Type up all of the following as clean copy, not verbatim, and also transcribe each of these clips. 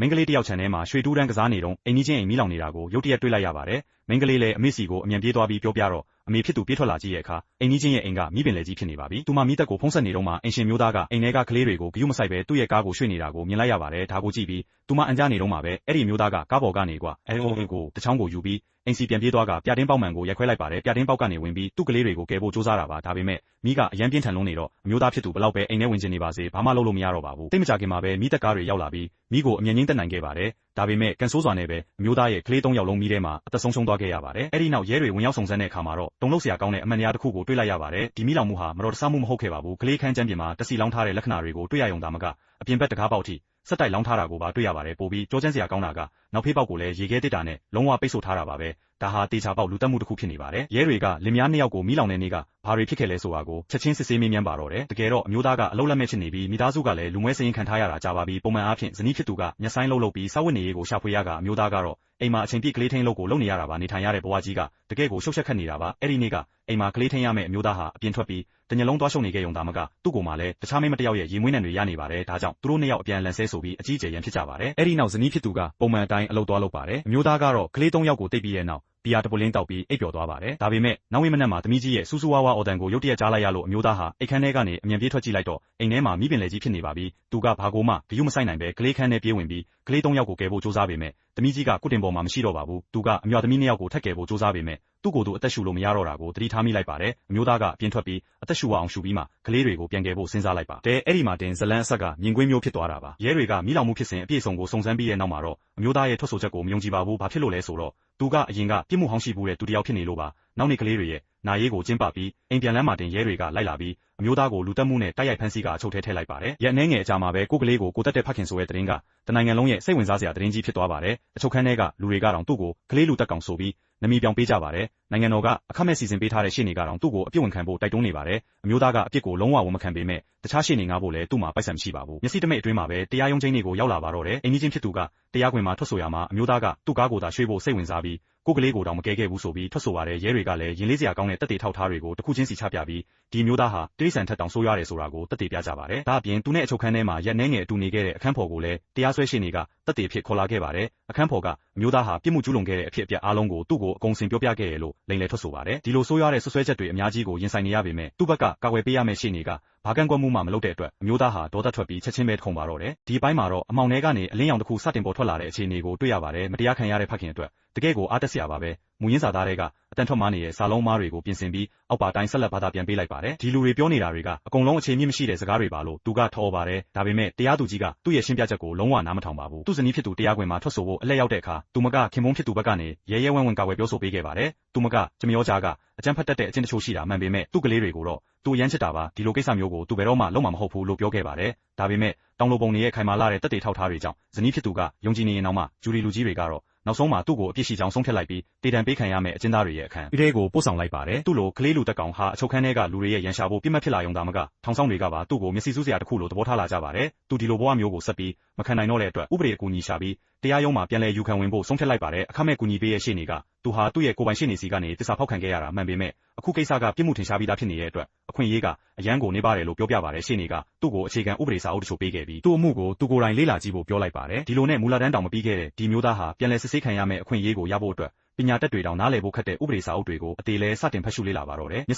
မင်းကလေးတယောက်ခြံထဲမှာရွှေတူးတန်းကစားနေတော့အိမ်ကြီးချင်းအိမ်မီးလောင်နေတာကိုရုတ်တရက်တွေ့လိုက်ရပါတယ်မင်းကလေးလည်းအမေစီကိုအမြန်ပြေးသွားပြီးပြောပြတော့အမေဖြစ်သူပြေးထွက်လာကြည့်ရဲ့အခါအိမ်ကြီးချင်းရဲ့အိမ်ကမီးပင်လေကြီးဖြစ်နေပါပြီသူမမီးတက်ကိုဖုံးဆက်နေတော့မှအင်ရှင်မျိုးသားကအိမ်ထဲကကလေးတွေကိုဂယုမဆိုင်ပဲသူ့ရဲ့ကားကိုရွှေ့နေတာကိုမြင်လိုက်ရပါတယ်ဒါကိုကြည့်ပြီးသူမအန်ကြားနေတော့မှပဲအဲ့ဒီမျိုးသားကကားပေါ်ကနေကွာကိုတချောင်းကိုယူပြီးအိမ်စီပြန်ပြေးသွားကပြတင်းပေါက်မှန်ကိုရိုက်ခွဲလိုက်ပါတယ်ပြတင်းပေါက်ကနေဝင်ပြီးသူ့ကလေးတွေကိုကယ်ဖို့စူးစမ်းတာပါဒါပေမဲ့မိကအရန်ပြင်းထန်လုံးနေတော့အမျိုးသားဖြစ်သူဘလောက်ပဲအိမ်ထဲဝင်ကျင်နေပါစေဘာမှလုပ်လို့မရတော့ပါဘူးတိတ်မကြခင်မှာပဲမိတက်ကားတွေရောက်လာပြီးမိကိုအမြင်ငိမ့်တက်နိုင်ခဲ့ပါတယ်ဒါပေမဲ့ကန်ဆိုးစွာနဲ့ပဲအမျိုးသားရဲ့ကလေး3ယောက်လုံးမိထဲမှာအသက်ဆုံးရှုံးသွားခဲ့ရပါတယ်အဲ့ဒီနောက်ရဲတွေဝင်ရောက်စုံစမ်းတဲ့အခါမှာတော့တုံ့လုံးစရာကောင်းတဲ့အမှန်တရားတစ်ခုကိုတွေ့လိုက်ရပါတယ်ဒီမိလောင်မှုဟာမတော်တဆမှုမဟုတ်ခဲ့ပါဘူးကလေးခန်းကျမ်းပြင်မှာတစီလောင်းထားတဲ့လက္ခဏာတွေကိုတွေ့ရရုံသာမကအပြင်ဘက်တကားပေါက်ထိစက်တိုက်လောင်းထားတာကိုပါတွေ့ရပါတယ်ပိုပြီးကြောကျန်းစရာကောင်းတာကနောက်ဖေးပေါက်ကိုလည်းရေခဲတစ်တာနဲ့လုံးဝပိတ်ဆို့ထားတာပါပဲဒါဟာတေချာပေါက်လူတက်မှုတစ်ခုဖြစ်နေပါတယ်ရဲတွေကလင်မယား2ယောက်ကိုမိလောင်တဲ့နေ့ကဘာတွေဖြစ်ခဲ့လဲဆိုတာကိုချက်ချင်းစစ်ဆေးမေးမြန်းပါတော့တယ်တကယ်တော့အမျိုးသားကအလုတ်လက်မဲ့ဖြစ်နေပြီးမိသားစုကလည်းလူမွဲစရင်ခံထားရတာကြာပါပြီပုံမှန်အားဖြင့်ဇနီးဖြစ်သူကမျက်ဆိုင်လှုပ်ပြီးစာဝတ်နေရေးကိုရှာဖွေရကအမျိုးသားကတော့အိမ်မှာအချိန်ပြည့်ကလေးထိန်းလုပ်ကိုလုပ်နေရတာပါနေထိုင်ရတဲ့ဘဝကြီးကတကယ်ကိုရှုပ်ရှက်ခတ်နေတာပါအဲ့ဒီနေ့ကအိမ်မှာကလေးထိန်းရမယ့်အမျိုးသားဟာအပြင်ထွက်ပြီးတညလုံးသွားရှုပ်နေခဲ့ရုံသာမကသူ့ကိုယ်မှလည်းတခြားမိန်းမတစ်ယောက်ရဲ့ရေမွေးနှံတွေရနေပါတယ်ဒါကြောင့်သူတို့2ယောက်အပြန်လန်ဆဲဆိုပြီးအကြီးအကျယ်ရန်ဖြစ်ကြပါတယ်အဲ့ဒီနောက်ဇနီးဖြစ်သူကပုံမှန်အတိုင်းအလုပ်သွားလုပ်ပါတယ်အမျိုးသားကတော့ကလေး3ယောက်ကိုတိတ်ပြီးရဲ့နောက်ဘီယာတပုလင်းတောက်ပြီးအိပ်ပျော်သွားပါတယ်ဒါပေမဲ့နောက်ဝိမနက်မှာသမီးကြီးရဲ့စူးစူးဝါးဝါအော်တန်ကိုရုတ်တရက်ကြားလိုက်ရလို့အမျိုးသားဟာအိတ်ခမ်းထဲကနေအမြန်ပြေးထွက်ကြည့်လိုက်တော့အိမ်ထဲမှာမီးပင်လေကြီးဖြစ်နေပါပြီသူကဘာကိုမှဂယုမဆိုင်နိုင်ပဲကလေးခန်းထဲပြေးဝင်ပြီးကလေး3ယောက်ကိုကယ်ဖို့စူးစမ်းပေမဲ့သမီးကြီးကကုတင်ပေါ်မှာမရှိတော့ပါဘူးသူကအမျိုးသမီး2ယောက်ကိုထပ်ကယ်ဖို့စူးစမ်းပေမဲ့သူ့ကိုယ်သူအသက်ရှူလို့မရတော့တာကိုသတိထားမိလိုက်ပါတယ်အမျိုးသားကအပြင်ထွက်ပြီးအသက်ရှူအောင်ရှူပြီးမှကလေးတွေကိုပြန်ကယ်ဖို့စဉ်းစားလိုက်ပါတဲ့အဲ့ဒီမှာတင်ဇလန်းအဆက်ကမြင်ကွင်းမျိုးဖြစ်သွားတာပါရဲတွေကမိလောင်မှုဖြစ်စဉ်အပြည့်အစုံကိုစုံစမ်းပြီးတဲ့နောက်မှာတော့အမျိုးသားရဲ့ထွက်ဆိုချက်ကိုမယုံကြည်ပါဘူးဘာဖြစ်လို့လဲဆိုတော့သူကအရင်ကပြစ်မှုဟောင်းရှိဘူးတဲ့သူတယောက်ဖြစ်နေလို့ပါနောက်နေ့ကလေးတွေရဲ့နာရေးကိုကျင်းပပြီးအိမ်ပြန်လမ်းမှာတင်ရဲတွေကလိုက်လာပြီးအမျိုးသားကိုလူတက်မှုနဲ့တိုက်ရိုက်ဖမ်းဆီးကအချုပ်ထဲထည့်လိုက်ပါတယ်ရက်နှဲငယ်အကြာမှာပဲကိုကလေးကိုတက်တဲ့ဖခင်ဆိုတဲ့သတင်းကတနိုင်ငံလုံးရဲ့စိတ်ဝင်စားစရာသတင်းကြီးဖြစ်သွားပါတယ်အချုပ်ခန်းထဲကလူတွေကတော့သူ့ကိုကလေးလူတက်ကောင်ဆိုပြီးနမီပြောင်ပေးကြပါတယ်နိုင်ငံတော်ကအခမဲ့စီစဉ်ပေးထားတဲ့ရှေ့နေကတော့သူ့ကိုအပြစ်ဝင်ခံဖို့တိုက်တွန်းနေပါတယ်အမျိုးသားကအပြစ်ကိုလုံးဝဝန်မခံပေမဲ့တခြားရှေ့နေငှားဖို့လည်းသူ့မှာပိုက်ဆံမရှိပါဘူးမျက်စိတမိတ်အတွင်းမှာပဲတရားရုံးချင်းတွေကိုရောက်လာပါတော့တယ်အိမ်ကြီးချင်းဖြစ်သူကတရားခွင်မှာထွက်ဆိုရမှာအမျိုးသားကသူ့ကားကိုသာရွှေ့ဖို့စိတ်ဝင်စားပြီးကိုကလေးကိုတောင်မကဲခဲ့ဘူးဆိုပြီးထွက်ဆိုပါတယ်ရဲတွေကလည်းရင်လေးစရာကောင်းတဲ့တက်တေထောက်ထားတွေကိုတစ်ခုချင်းစီချပြပြီးဒီမျိုးသားဟာတိရစ္ဆာန်ထက်တောင်ဆိုးရွားတယ်ဆိုတာကိုတက်တေပြကြပါတယ်ဒါအပြင်သူနဲ့အချုပ်ခန်းထဲမှာရက်နှဲငယ်အတူနေခဲ့တဲ့အခန်းဖော်ကိုလည်းတရားစွဲရှေ့နေကတက်တေဖြစ်ခေါ်လာခဲ့ပါတယ်အခန်းဖော်ကအမျိုးသားဟာပြစ်မှုကျူးလွန်ခဲ့တဲ့အဖြစ်အပျက်အားလုံးကိုသူ့ကိုအကုန်စင်ပြောပြခဲ့ရလို့လိမ်လည်ထွက်ဆိုပါတယ်ဒီလိုဆိုးရွားတဲ့ဆွဆွဲချက်တွေအများကြီးကိုရင်ဆိုင်နေရပေမဲ့သူ့ဘက်ကကာကွယ်ပေးရမယ့်ရှေ့နေကဘာကန့်ကွက်မှုမှမလုပ်တဲ့အတွက်အမျိုးသားဟာဒေါသထွက်ပြီးချက်ချင်းပဲထုံပါတော့တယ်ဒီအပိုင်းမှာတော့အမောင်ထဲကနေအလင်းရောင်တစ်ခုစတင်ပေါ်ထွက်လာတဲ့အခြေအနေကိုတွေ့ရပါတယ်မတရားခံရတဲ့ဖခင်အတွက်တကယ်ကိုအားတက်စရာပါပဲမူရင်းစာသားတွေကအတန်ထွက်မားနေတဲ့စာလုံးမားတွေကိုပြင်ဆင်ပြီးအောက်ပါတိုင်းဆက်လက်ဘာသာပြန်ပေးလိုက်ပါတယ်ဒီလူတွေပြောနေတာတွေကအကုန်လုံးအခြေမြင့်မရှိတဲ့စကားတွေပါလို့သူကထော်ပါတယ်ဒါပေမဲ့တရားသူကြီးကသူ့ရဲ့ရှင်းပြချက်ကိုလုံးဝနားမထောင်ပါဘူးသူ့ဇနီးဖြစ်သူတရားခွင်မှာထွက်ဆိုဖို့အလှည့်ရောက်တဲ့အခါသူမကခင်မုန်းဖြစ်သူဘက်ကနေရဲရဲဝံ့ဝံ့ကာဝယ်ပြောဆိုပေးခဲ့ပါတယ်သူမကကြမရောကြားကအကြမ်းဖက်တတ်တဲ့အကျင့်တချို့ရှိတာမှန်ပေမဲ့သူ့ကလေးတွေကိုတော့သူရမ်းချစ်တာပါဒီလိုကိစ္စမျိုးကိုသူဘယ်တော့မှလုံးမှာမဟုတ်ဘူးလို့ပြောခဲ့ပါတယ်ဒါပေမဲ့တောင်လိုပုံတွေရဲ့ခိုင်မာလာတဲ့တက်တေထောက်ထားတွေကြောင့်ဇနီးဖြစ်သူကယုံကြည်နေရင်တော့မှဂျူရီလူကြီးတွေကတော့နောက်ဆုံးမှာသူ့ကိုအပြစ်ရှိကြောင်းဆုံးဖြတ်လိုက်ပြီးတေတံပေးခံရမယ့်အကျဉ်းသားတွေရဲ့အခန်းဒီထဲကိုပို့ဆောင်လိုက်ပါတယ်သူ့လိုကလေးလူတက်ကောင်ဟာအချုပ်ခန်းထဲကလူတွေရဲ့ရန်ရှာဖို့ပြစ်မှတ်ဖြစ်လာရုံသာမကထောင်ဆောင်တွေကပါသူ့ကိုမျက်စိစူးစရာတစ်ခုလိုသဘောထားလာကြပါတယ်သူဒီလိုဘဝမျိုးကိုဆက်ပြီးမခံနိုင်တော့တဲ့အတွက်ဥပဒေအကူအညီရှာပြီးတရားရုံးမှာပြန်လည်ယူခံဝင်ဖို့ဆုံးဖြတ်လိုက်ပါတယ်အခမဲ့ကူညီပေးရဲ့ရှေ့နေကသူဟာသူ့ရဲ့ကိုယ်ပိုင်ရှေ့နေစီကနေတစ္ဆာဖောက်ခံခဲ့ရတာမှန်ပေမဲ့အခုကိစ္စကပြစ်မှုထင်ရှားပြီးသားဖြစ်နေတဲ့အတွက်အခွင့်အရေးကအရန်ကိုနေပါတယ်လို့ပြောပြပါတယ်ရှေ့နေကသူ့ကိုအခြေခံဥပဒေစာအုပ်တချို့ပေးခဲ့ပြီးသူ့အမှုကိုသူကိုယ်တိုင်လေ့လာကြည့်ဖို့ပြောလိုက်ပါတယ်ဒီလိုနဲ့မူလာတန်းတောင်မပြီးခဲ့တဲ့ဒီမျိုးသားဟာပြန်လည်စစ်ဆေးခံရမယ့်အခွင့်အရေးကိုရဖို့အတွက်ပညာတတ်တွေတောင်နားလည်ဖို့ခက်တဲ့ဥပဒေစာအုပ်တွေကိုအသေးလဲစတင်ဖတ်ရှုလေ့လာပါတော့တယ်မျက်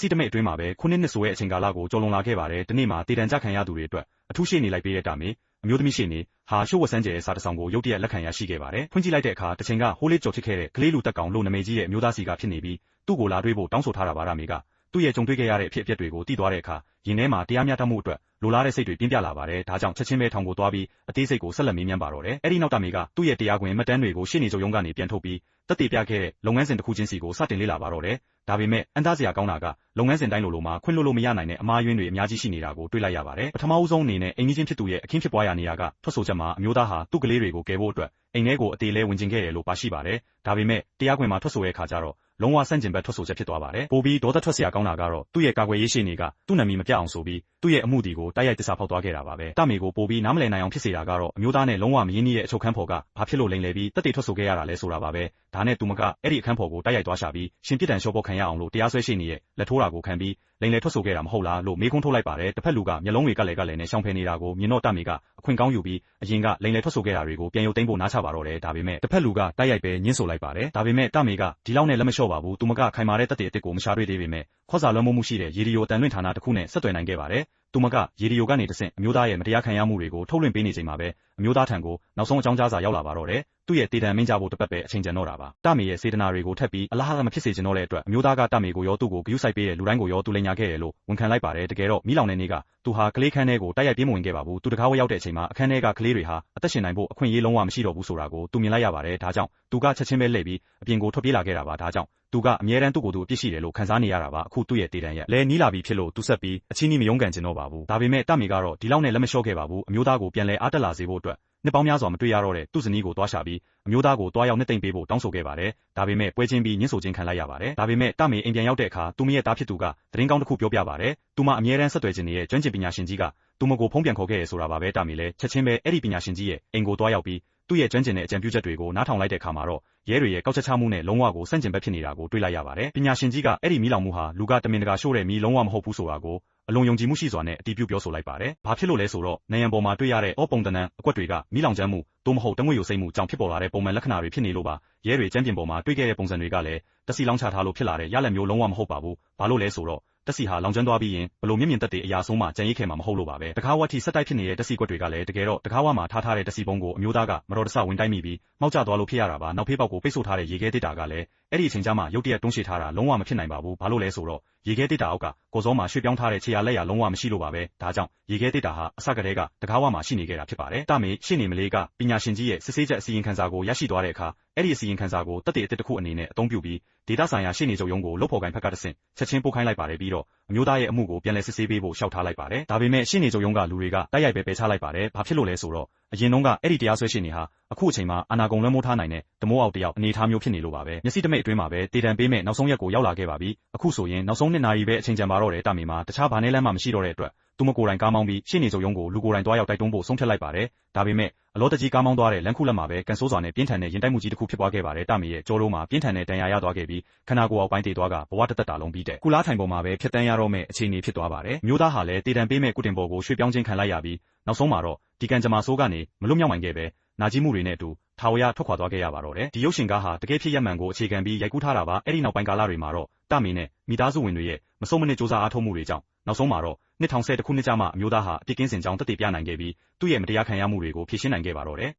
စိတမိတ်အတွင်းမှာပဲခုနှစ်ဆိုတဲ့အချိန်ကာလကိုကျော်လွန်လာခဲ့ပါတယ်ဒီနေ့မှာတေတံကြခံရသူတွေအတွက်အထူးရှေ့နေလိုက်ပေးတဲ့တာမေအမျိုးသမီးရှေ့နေဟာရှို့ဝတ်ဆန်းကျဲစာတစောင်ကိုရုတ်တရက်လက်ခံရရှိခဲ့ပါတယ်ဖွင့်ကြည့်လိုက်တဲ့အခါတစ်ချိန်ကဟိုးလေးကြော်ဖြစ်ခဲ့တဲ့ကလေးလူတက်ကောင်လို့နာမည်ကြီးရဲ့အမျိုးသားစီကဖြစ်နေပြီးသူ့ကိုလာတွေ့ဖို့တောင်းဆိုထားတာပါရမေကသူ့ရဲ့ကြုံတွေ့ခဲ့ရတဲ့အဖြစ်အပျက်တွေကိုသိသွားတဲ့အခါရင်ထဲမှာတရားမျှတမှုအတွက်လိုလားတဲ့စိတ်တွေပြင်းပြလာပါတယ်ဒါကြောင့်ချက်ချင်းပဲထောင်ကိုသွားပြီးအသေးစိတ်ကိုဆက်လက်မေးမြန်းပါတော့တယ်အဲ့ဒီနောက်တာမေကသူ့ရဲ့တရားခွင်မှတ်တမ်းတွေကိုရှေ့နေချုပ်ရုံးကနေပြန်ထုတ်ပြီးတက်တေပြခဲ့တဲ့လုပ်ငန်းစဉ်တစ်ခုချင်းစီကိုစတင်လေ့လာပါတော့တယ်ဒါပေမဲ့အန်သားစရာကောင်းတာကလုပ်ငန်းစဉ်တိုင်းလိုမှာခွင့်လွှတ်လို့မရနိုင်တဲ့အမှားယွင်းတွေအများကြီးရှိနေတာကိုတွေ့လိုက်ရပါတယ်ပထမဦးဆုံးအနေနဲ့အိမ်ကြီးချင်းဖြစ်သူရဲ့အခင်းဖြစ်ပွားရာနေရာကထွက်ဆိုချက်မှာအမျိုးသားဟာသူ့ကလေးတွေကိုကယ်ဖို့အတွက်အိမ်ထဲကိုအသေးလဲဝင်ကျင်ခဲ့တယ်လို့ပါရှိပါတယ်ဒါပေမဲ့တရားခွင်မှာထွက်ဆိုတဲ့အခါကျတော့လုံးဝဆန့်ကျင်ဘက်ထွက်ဆိုချက်ဖြစ်သွားပါတယ်ပိုပြီးဒေါသထွက်စရာကောင်းတာကတော့သူ့ရဲ့ကာကွယ်ရေးရှေ့နေကသူ့နာမည်မပြအောင်ဆိုပြီးသူ့ရဲ့အမှုဒီကိုတိုက်ရိုက်တစ္ဆာဖောက်သွားခဲ့တာပါပဲတမေကိုပိုပြီးနားမလည်နိုင်အောင်ဖြစ်စေတာကတော့အမျိုးသားနဲ့လုံးဝမရင်းနှီးတဲ့အချုပ်ခန်းဖော်ကဘာဖြစ်လို့လိမ်လည်ပြီးတက်တေထွက်ဆိုခဲ့ရတာလဲဆိုတာပါပဲဒါနဲ့သူမကအဲ့ဒီအခန်းဖော်ကိုတိုက်ရိုက်သွားရှာပြီးရှင်ပြစ်ဒဏ်လျှော့ပေါ့ခံရအောင်လို့တရားစွဲရှေ့နေရဲ့လက်ထိုးတာကိုခံပြီးလိမ်လည်ထွက်ဆိုခဲ့တာမဟုတ်လားလို့မေးခွန်းထုတ်လိုက်ပါတယ်တစ်ဖက်လူကမျက်လုံးတွေကလည်းနဲ့ရှောင်ဖယ်နေတာကိုမြင်တော့တမေက ခွင့်ကောင်းယူပြီးအရင်ကလိန်လည်ထွက်ဆိုခဲ့တာတွေကိုပြန်ရုပ်သိမ်းဖို့နားချပါတော့တယ်ဒါပေမဲ့တစ်ဖက်လူကတိုက်ရိုက်ပဲညှင်းဆိုလိုက်ပါတယ်ဒါပေမဲ့တမေကဒီလောက်နဲ့လက်မလျှော့ပါဘူးသူမကခိုင်မာတဲ့တပ်တွေအစ်စ်ကိုမရှာတွေ့သေးပေမဲ့ခွက်စာလွှမ်းမိုးမှုရှိတဲ့ရေဒီယိုတန်လွင့်ဌာနတစ်ခုနဲ့ဆက်သွယ်နိုင်ခဲ့ပါတယ်သူမကရေဒီယိုကနေတဆင့်အမျိုးသားရဲ့မတရားခံရမှုတွေကိုထုတ်လွှင့်ပေးနေချိန်မှာပဲအမျိုးသားထံကိုနောက်ဆုံးအကြောင်းကြားစာရောက်လာပါတော့တယ်သူ့ရဲ့တေတံမင်းကြဖို့တစ်ပတ်ပဲအချိန်ကျန်တော့တာပါတမေရဲ့စေတနာတွေကိုထပ်ပြီးအလားအမဖြစ်စေချင်တော့တဲ့အတွက်အမျိုးသားကတမေကိုရောသူ့ကိုဂရုစိုက်ပေးတဲ့လူတိုင်းကိုရောသူလိန်ညာခဲ့တယ်လို့ဝန်ခံလိုက်ပါတယ်တကယ်တော့မိလောင်တဲ့နေ့ကသူဟာကလေးခန်းထဲကိုတိုက်ရိုက်ပြေးမဝင်ခဲ့ပါဘူးသူတကားဝရောက်တဲ့အချိန်မှာအခန်းထဲကကလေးတွေဟာအသက်ရှင်နိုင်ဖို့အခွင့်အရေးလုံးဝမရှိတော့ဘူးဆိုတာကိုသူမြင်လိုက်ရပါတယ်ဒါကြောင့်သူကချက်ချင်းပဲလှည့်ပြီးအပြင်ကိုထွက်ပြေးလာခဲ့တာပါဒါကြောင့်သူကအမြဲတမ်းသူ့ကိုယ်သူအပြစ်ရှိတယ်လို့ခံစားနေရတာပါအခုသူ့ရဲ့တေတံရက်လဲနီးလာပြီးဖြစ်လို့သူဆက်ပြီးအချင်းကြီးမယုံကန်ကျင်တော့ပါဘူးဒါပေမဲ့တမေကတော့ဒီလောက်နဲ့လက်မလျှော့ခဲ့ပါဘူးအမျိုးသားကိုပြန်လဲအားတက်လာစေဖို့အတွက်နှစ်ပေါင်းများစွာမတွေ့ရတော့တဲ့သူ့ဇနီးကိုတွားရှာပြီးအမျိုးသားကိုတွားရောက်နှစ်သိမ့်ပေးဖို့တောင်းဆိုခဲ့ပါတယ်ဒါပေမဲ့ပွဲချင်းပြီးညှင်းဆိုခြင်းခံလိုက်ရပါတယ်ဒါပေမဲ့တမေအိမ်ပြန်ရောက်တဲ့အခါသူမရဲ့သားဖြစ်သူကသတင်းကောင်းတစ်ခုပြောပြပါတယ်သူမအမြဲတမ်းဆက်သွယ်ခြင်းရဲ့ကျွမ်းကျင်ပညာရှင်ကြီးကသူမကိုဖုံးပြန်ခေါ်ခဲ့ရဆိုတာပါပဲတမေလည်းချက်ချင်းပဲအဲ့ဒီပညာရှင်ကြီးရဲ့အိမ်ကိုတွားရောက်ပြီးသူ့ရဲ့ကျွမ်းကျင်တဲ့အကြံပြုချက်တွေကိုနားထောင်လိုက်တဲ့အခါမှာတော့ရဲတွေရဲ့ကောက်ချက်ချမှုနဲ့လုံးဝကိုဆန့်ကျင်ဘက်ဖြစ်နေတာကိုတွေ့လိုက်ရပါတယ်ပညာရှင်ကြီးကအဲ့ဒီမီးလောင်မှုဟာလူကတမင်တကာရှို့တဲ့မီးလုံးဝမဟုတ်ဘူးဆိုတာကိုအလွန်ယုံကြည်မှုရှိစွာနဲ့အတည်ပြုပြောဆိုလိုက်ပါတယ်။ဘာဖြစ်လို့လဲဆိုတော့နယံပေါ်မှာတွေ့ရတဲ့အော့ပုံတနံအကွက်တွေကမီးလောင်ကျွမ်းမှုသို့မဟုတ်တငွေ့ယိုစိမ့်မှုကြောင့်ဖြစ်ပေါ်လာတဲ့ပုံမှန်လက္ခဏာတွေဖြစ်နေလို့ပါ။ရဲတွေကျမ်းပြင်ပေါ်မှာတွေ့ခဲ့တဲ့ပုံစံတွေကလည်းတစီလောင်ချထားလို့ဖြစ်လာတဲ့ရလဒ်မျိုးလုံးဝမဟုတ်ပါဘူး။ဘာလို့လဲဆိုတော့တက်စီဟာလောင်ကျွမ်းသွားပြီးရင်ဘလို့မျက်မြင်သက်သေအရာဆုံးမှကြံရိပ်ခဲ့မှာမဟုတ်လို့ပါပဲတကားဝတ်ထိဆက်တိုက်ဖြစ်နေတဲ့တက်စီကွက်တွေကလည်းတကယ်တော့တကားဝမှာထားတဲ့တက်စီပုံကိုအမျိုးသားကမတော်တဆဝင်တိုက်မိပြီးမှောက်ကျသွားလို့ဖြစ်ရတာပါနောက်ဖေးပေါက်ကိုပိတ်ဆို့ထားတဲ့ရေခဲတစ်တာကလည်းအဲ့ဒီအချိန်ကျမှရုတ်တရက်တွန်းရှည်ထားတာလုံးဝမဖြစ်နိုင်ပါဘူးဘာလို့လဲဆိုတော့ရေခဲတစ်တာအောက်ကကိုစောမှာရွှေ့ပြောင်းထားတဲ့ခြေရာလက်ရာလုံးဝမရှိလို့ပါပဲဒါကြောင့်ရေခဲတစ်တာဟာအစကတည်းကတကားဝမှာရှိနေခဲ့တာဖြစ်ပါတယ်တမေရှင်းနေမလေးကပညာရှင်ကြီးရဲ့စစ်ဆေးချက်အစီရင်ခံစာကိုရရှိသွားတဲ့အခါအဲ့ဒီအစီရင်ခံစာကိုတက်တဲ့အစ်တစ်ခုအနေနဲ့အသုံးပြုပြီးဒေတာဆိုင်ရာရှင်းနေချုပ်ရုံးကိုလုတ်ဖော်ကိုင်ဖက်ကတဆင့်ချက်ချင်းပို့ခိုင်းလိုက်ပါတယ်ပြီးတော့အမျိုးသားရဲ့အမှုကိုပြန်လည်စစ်ဆေးပေးဖို့လျှောက်ထားလိုက်ပါတယ်ဒါပေမဲ့ရှင်းနေချုပ်ရုံးကလူတွေကတိုက်ရိုက်ပဲပယ်ချလိုက်ပါတယ်ဘာဖြစ်လို့လဲဆိုတော့အရင်တုန်းကအဲ့ဒီတရားစွဲရှင်းနေဟာအခုအချိန်မှာအာနာကုံလွှမ်းမိုးထားနိုင်တဲ့ဓမိုးအောက်တယောက်အနေအထားမျိုးဖြစ်နေလို့ပါပဲမျက်စိတမိတ်အတွင်းမှာပဲတေတံပေးမဲ့နောက်ဆုံးရက်ကိုရောက်လာခဲ့ပါပြီအခုဆိုရင်နောက်ဆုံး2နာရီပဲအချိန်ကျန်ပါတော့တယ်တမေမှာတခြားဘာနဲ့လမ်းမှမရှိတော့တဲ့အတွက်သူမကိုယ်တိုင်ကားမောင်းပြီးရှင်းနေချုပ်ရုံးကိုလူကိုယ်တိုင်တွားရောက်တိုက်တွန်းဖို့ဆုံးဖြတ်လိုက်ပါတယ်ဒါပေမဲ့အလောတကြီးကားမောင်းသွားတဲ့လမ်းခုလက်မှာပဲကန်ဆိုးစွာနဲ့ပြင်းထန်တဲ့ရင်တိုက်မှုကြီးတစ်ခုဖြစ်သွားခဲ့ပါတယ်တမေရဲ့ကြောလုံးမှာပြင်းထန်တဲ့ဒဏ်ရာရသွားခဲ့ပြီးခန္ဓာကိုယ်အောက်ပိုင်းတေသွားကဘဝတစ်သက်တာလုံးပြီးတဲ့ကုလားထိုင်ပေါ်မှာပဲဖြတ်တန်းရတော့မဲ့အခြေအနေဖြစ်သွားပါတယ်မျိုးသားဟာလည်းတေတံပေးမဲ့ကုတင်ပေါ်ကိုရွှေ့ပြောင်းခြင်းခံလိုက်ရပြီးနောက်ဆုံးမှာတော့ဒီကံကြမ္မာဆိုးကနေမလွတ်မြောက်နိုင်ခဲ့ပဲနာကြီးမှုတွေနဲ့အတူထာဝရထွက်ခွာသွားခဲ့ရပါတော့တယ်ဒီရုပ်ရှင်ကားဟာတကယ်ဖြစ်ရမှန်ကိုအခြေခံပြီးရိုက်ကူးထားတာပါအဲ့ဒီနောက်ပိုင်းကာလတွေမှာတော့တမေနဲ့မိသားစုဝင်တွေရဲ့မဆုံးမနစ်စူးစမ်းအားထုတ်မှုတွေကြောင့်နောက်ဆုံးမှာတော့2010ခုနှစ်ကျမှအမျိုးသားဟာအပြစ်ကင်းစင်ကြောင်းတက်တည်ပြနိုင်ခဲ့ပြီးသူ့ရဲ့မတရားခံရမှုတွေကိုဖြေရှင်းနိုင်ခဲ့ပါတော့တယ်